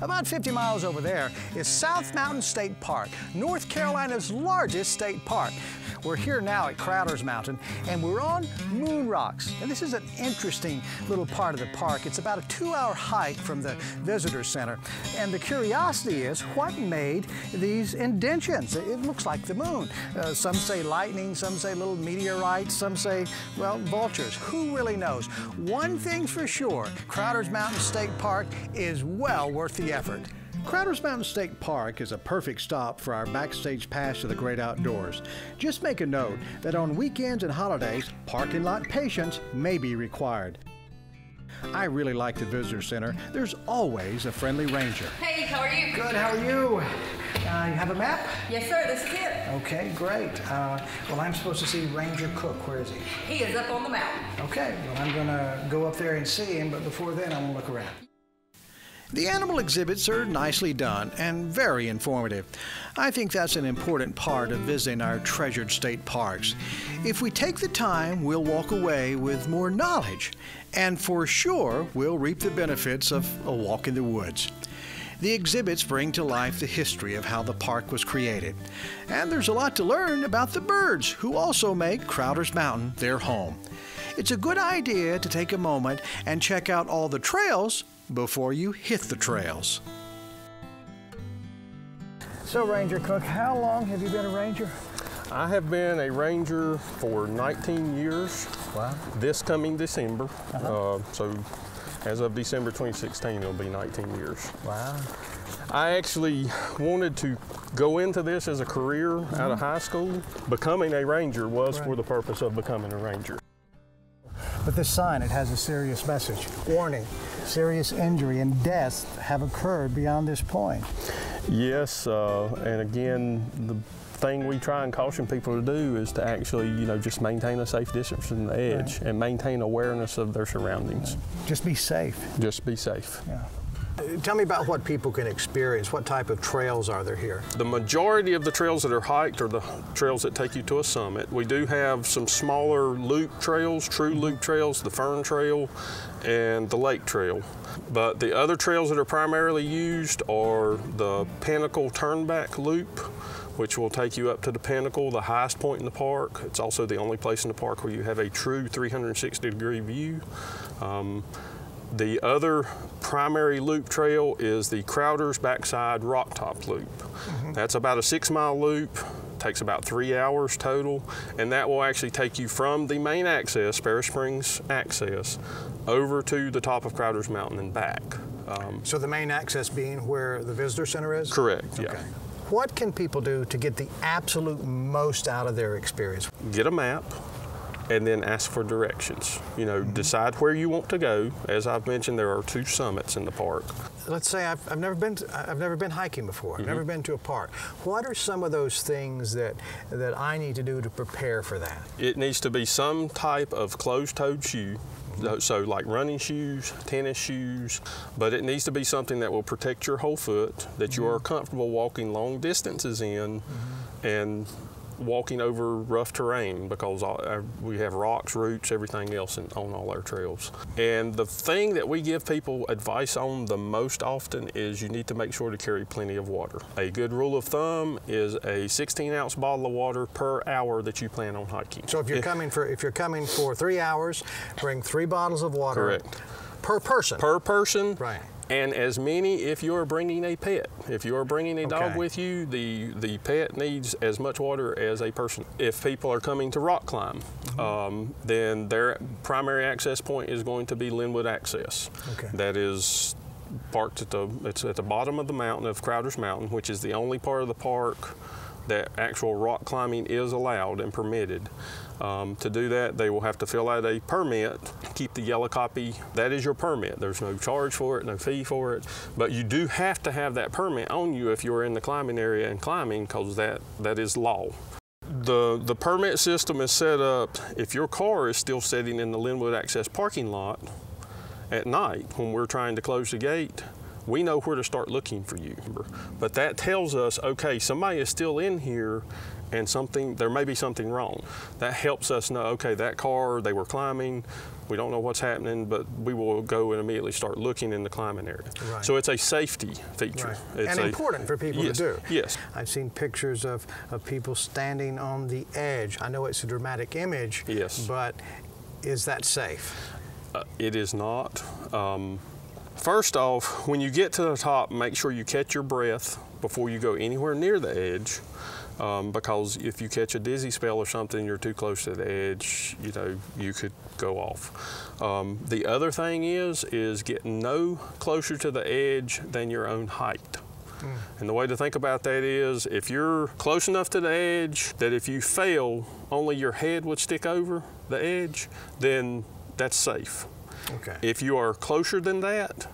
About 50 miles over there is South Mountain State Park, North Carolina's largest state park. We're here now at Crowder's Mountain, and we're on Moon Rocks. And this is an interesting little part of the park. It's about a 2-hour hike from the visitor center. And the curiosity is, what made these indentions? It looks like the moon. Some say lightning, some say little meteorites, some say, well, vultures. Who really knows? One thing's for sure, Crowder's Mountain State Park is well worth the effort. Crowder's Mountain State Park is a perfect stop for our Backstage Pass to the great outdoors. Just make a note that on weekends and holidays, parking lot patience may be required. I really like the visitor center. There's always a friendly ranger. Hey, how are you? Good, how are you? You have a map? Yes, sir, this is it. Okay, great. Well, I'm supposed to see Ranger Cooke. Where is he? He is up on the mountain. Okay, well, I'm gonna go up there and see him, but before then, I'm gonna look around. The animal exhibits are nicely done and very informative. I think that's an important part of visiting our treasured state parks. If we take the time, we'll walk away with more knowledge, and for sure, we'll reap the benefits of a walk in the woods. The exhibits bring to life the history of how the park was created. And there's a lot to learn about the birds, who also make Crowder's Mountain their home. It's a good idea to take a moment and check out all the trails before you hit the trails. So, Ranger Cooke, how long have you been a ranger? I have been a ranger for 19 years. Wow. This coming December. So as of December 2016, it'll be 19 years. Wow. I actually wanted to go into this as a career out of high school. Becoming a ranger was for the purpose of becoming a ranger. But this sign, it has a serious message. Warning, serious injury and death have occurred beyond this point. Yes, and again, the thing we try and caution people to do is to actually, just maintain a safe distance from the edge and maintain awareness of their surroundings. Just be safe. Just be safe. Yeah. Tell me about what people can experience. What type of trails are there here? The majority of the trails that are hiked are the trails that take you to a summit. We do have some smaller loop trails, true loop trails, the Fern Trail and the Lake Trail. But the other trails that are primarily used are the Pinnacle Turnback Loop, which will take you up to the pinnacle, the highest point in the park. It's also the only place in the park where you have a true 360-degree view. The other primary loop trail is the Crowder's Backside Rock Top Loop. That's about a 6-mile loop, takes about 3 hours total, and that will actually take you from the main access, Spare Springs access, over to the top of Crowder's Mountain and back. So the main access being where the visitor center is? Correct, yeah. Okay. What can people do to get the absolute most out of their experience? Get a map and then ask for directions. Decide where you want to go. As I've mentioned, there are 2 summits in the park. Let's say I've never been hiking before. I've never been to a park. What are some of those things that I need to do to prepare for that? It needs to be some type of closed-toed shoe. So like running shoes, tennis shoes, but it needs to be something that will protect your whole foot, that you are comfortable walking long distances in, and walking over rough terrain, because we have rocks, roots, everything else on all our trails. And the thing that we give people advice on the most often is you need to make sure to carry plenty of water. A good rule of thumb is a 16-ounce bottle of water per hour that you plan on hiking. So if you're coming for 3 hours, bring 3 bottles of water. Correct. Per person. Per person. Right. And as many if you're bringing a pet. If you're bringing a dog with you, the pet needs as much water as a person. If people are coming to rock climb, then their primary access point is going to be Linwood Access. Okay. That is parked it's at the bottom of the mountain of Crowder's Mountain, which is the only part of the park that actual rock climbing is allowed and permitted. To do that, they will have to fill out a permit, keep the yellow copy. That is your permit. There's no charge for it, no fee for it, but you do have to have that permit on you if you're in the climbing area and climbing, because that is law. The permit system is set up, if your car is still sitting in the Linwood Access parking lot at night when we're trying to close the gate, we know where to start looking for you. But that tells us, okay, somebody is still in here and there may be something wrong. That helps us know, okay, that car, they were climbing, we don't know what's happening, but we will go and immediately start looking in the climbing area. Right. So it's a safety feature. Right. It's and important for people to do. Yes. I've seen pictures of people standing on the edge. I know it's a dramatic image, yes, but is that safe? It is not. First off, when you get to the top, make sure you catch your breath before you go anywhere near the edge. Because if you catch a dizzy spell or something, you're too close to the edge, you know, you could go off. The other thing is getting no closer to the edge than your own height. And the way to think about that is, if you're close enough to the edge that if you fail, only your head would stick over the edge, then that's safe. Okay. If you are closer than that,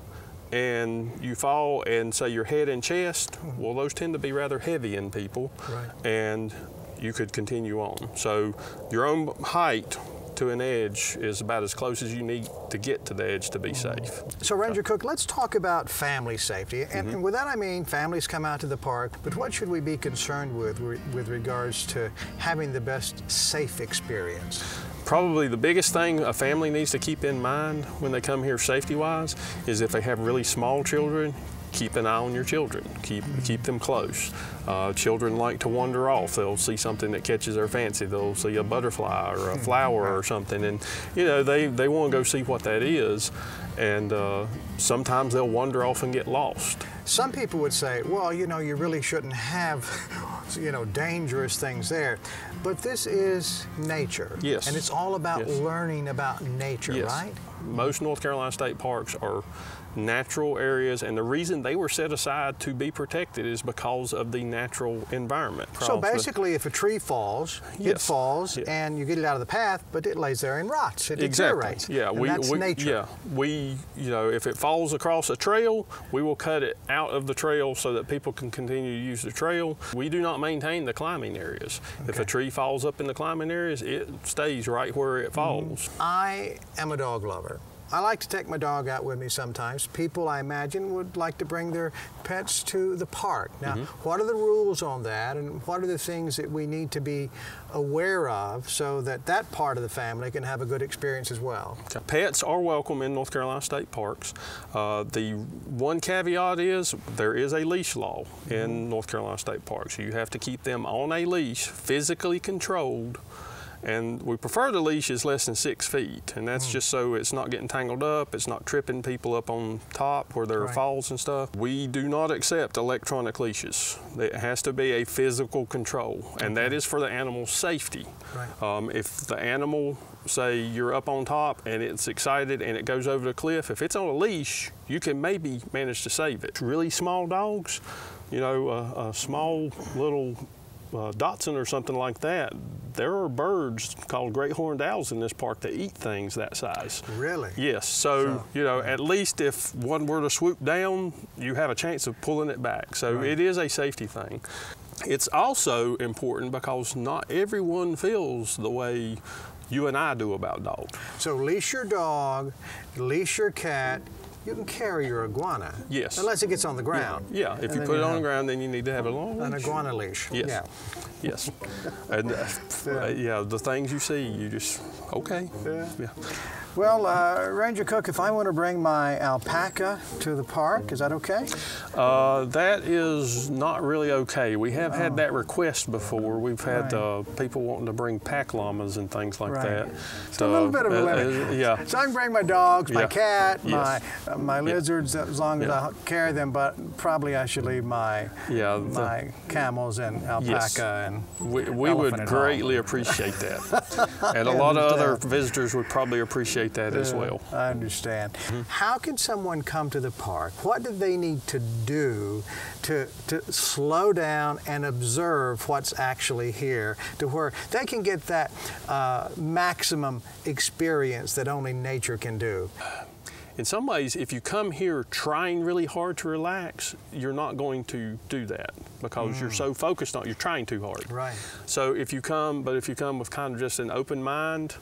and you fall and say your head and chest, well, those tend to be rather heavy in people, right, and you could continue on. So your own height to an edge is about as close as you need to get to the edge to be safe. So Ranger Cooke, let's talk about family safety. And with that I mean families come out to the park, but what should we be concerned with regards to having the best safe experience? Probably the biggest thing a family needs to keep in mind when they come here safety-wise is if they have really small children, keep an eye on your children. Keep them close. Children like to wander off. They'll see something that catches their fancy. They'll see a butterfly or a flower or something, and you know they want to go see what that is. And sometimes they'll wander off and get lost. Some people would say, well, you know, you really shouldn't have, you know, dangerous things there. But this is nature. Yes. And it's all about yes. learning about nature, yes. right? Most North Carolina state parks are natural areas, and the reason they were set aside to be protected is because of the natural environment. So basically, if a tree falls, yes. it falls, yeah. and you get it out of the path, but it lays there and rots. It exactly. deteriorates. Yeah, and that's nature. Yeah, you know, if it falls across a trail, we will cut it out of the trail so that people can continue to use the trail. We do not maintain the climbing areas. Okay. If a tree falls up in the climbing areas, it stays right where it falls. I am a dog lover. I like to take my dog out with me sometimes. People, I imagine, would like to bring their pets to the park. Now, what are the rules on that, and what are the things that we need to be aware of so that that part of the family can have a good experience as well? Okay. Pets are welcome in North Carolina state parks. The one caveat is there is a leash law in North Carolina state parks. You have to keep them on a leash, physically controlled. And we prefer the leash is less than 6 feet, and that's just so it's not getting tangled up, it's not tripping people up on top where there are falls and stuff. We do not accept electronic leashes. It has to be a physical control, and that is for the animal's safety. Right. If the animal, say you're up on top and it's excited and it goes over the cliff, if it's on a leash, you can maybe manage to save it. Really small dogs, you know, a small little Dachshund or something like that, there are birds called great horned owls in this park that eat things that size. Really? Yes. So you know, at least if one were to swoop down, you have a chance of pulling it back. So it is a safety thing. It's also important because not everyone feels the way you and I do about dogs. So leash your dog, leash your cat. You can carry your iguana. Yes. Unless it gets on the ground. Yeah. If you put it on the ground, then you need to have a long leash. An iguana leash. Yes. Yeah. Yes. And yeah, the things you see, you just, okay. Yeah. Well, Ranger Cooke, if I want to bring my alpaca to the park, is that okay? That is not really okay. We have had that request before. We've had people wanting to bring pack llamas and things like that. So a little bit of a limit. Yeah. So I can bring my dogs, my cat, yes. my lizards, as long as I carry them, but probably I should leave my my camels and alpaca and we would greatly appreciate that. And a lot of other visitors would probably appreciate that as well. I understand. How can someone come to the park? What do they need to do to slow down and observe what's actually here to where they can get that maximum experience that only nature can do? In some ways, if you come here trying really hard to relax, you're not going to do that because you're so focused on it, you're trying too hard. Right. So if you come with kind of just an open mind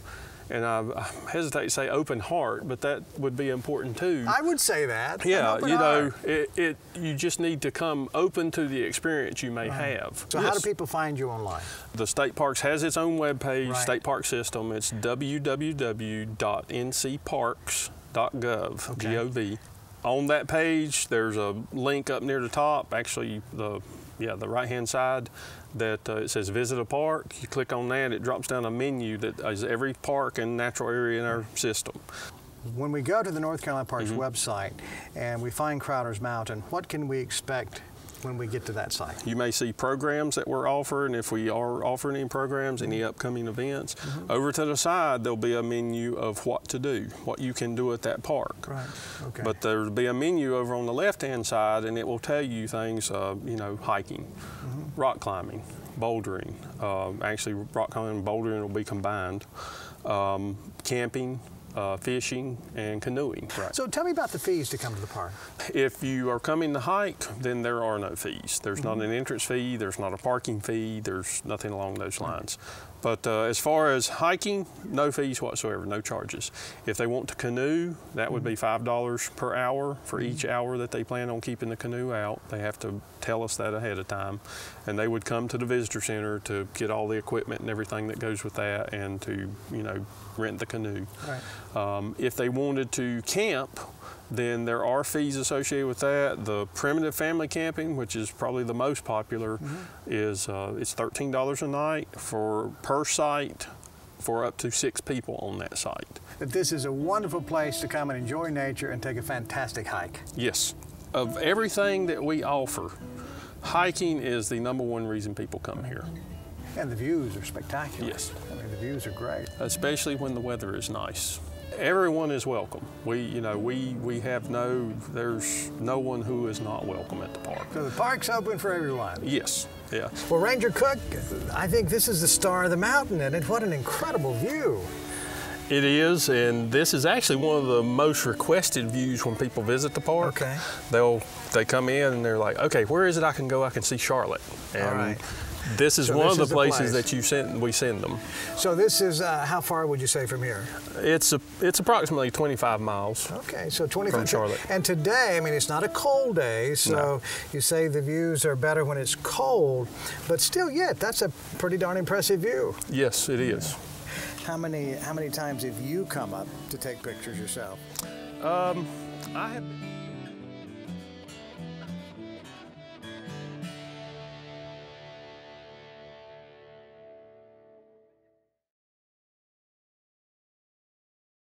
and I hesitate to say open heart, but that would be important too. I would say that. Yeah, you know, you just need to come open to the experience you may have. So how do people find you online? The state parks has its own webpage, State Park System. It's www.ncparks.gov, Gov. On that page, there's a link up near the top, actually the right-hand side, that it says Visit a Park. You click on that, it drops down a menu that is every park and natural area in our system. When we go to the North Carolina Parks website and we find Crowder's Mountain, what can we expect when we get to that site? You may see programs that we're offering, if we are offering any programs, any upcoming events. Over to the side, there'll be a menu of what to do, what you can do at that park. Right, okay. But there'll be a menu over on the left-hand side, and it will tell you things, you know, hiking, rock climbing, bouldering. Actually, rock climbing and bouldering will be combined. Camping, fishing, and canoeing. So tell me about the fees to come to the park. If you are coming to hike, then there are no fees. There's not an entrance fee, there's not a parking fee, there's nothing along those lines. But as far as hiking, no fees whatsoever, no charges. If they want to canoe, that would be $5 per hour for each hour that they plan on keeping the canoe out. They have to tell us that ahead of time. And they would come to the visitor center to get all the equipment and everything that goes with that, and to, you know, rent the canoe. If they wanted to camp, then there are fees associated with that. The primitive family camping, which is probably the most popular, is it's $13 a night per site for up to 6 people on that site. That this is a wonderful place to come and enjoy nature and take a fantastic hike. Yes. Of everything that we offer, hiking is the number1 reason people come here. And the views are spectacular. Yes. I mean, the views are great. Especially when the weather is nice. Everyone is welcome. There's no one who is not welcome at the park. So the park's open for everyone. Yes, yeah. Well, Ranger Cooke, I think this is the star of the mountain, and what an incredible view. It is, and this is actually one of the most requested views when people visit the park. Okay. They come in and they're like, okay, where is it I can go? I can see Charlotte. And all right. This is one of the places place that we send them. So this is, how far would you say from here? It's approximately 25 miles. Okay, so 25 from Charlotte. And today, I mean, it's not a cold day, so you say the views are better when it's cold, but still yet, that's a pretty darn impressive view. Yes, it is. How many times have you come up to take pictures yourself? I have.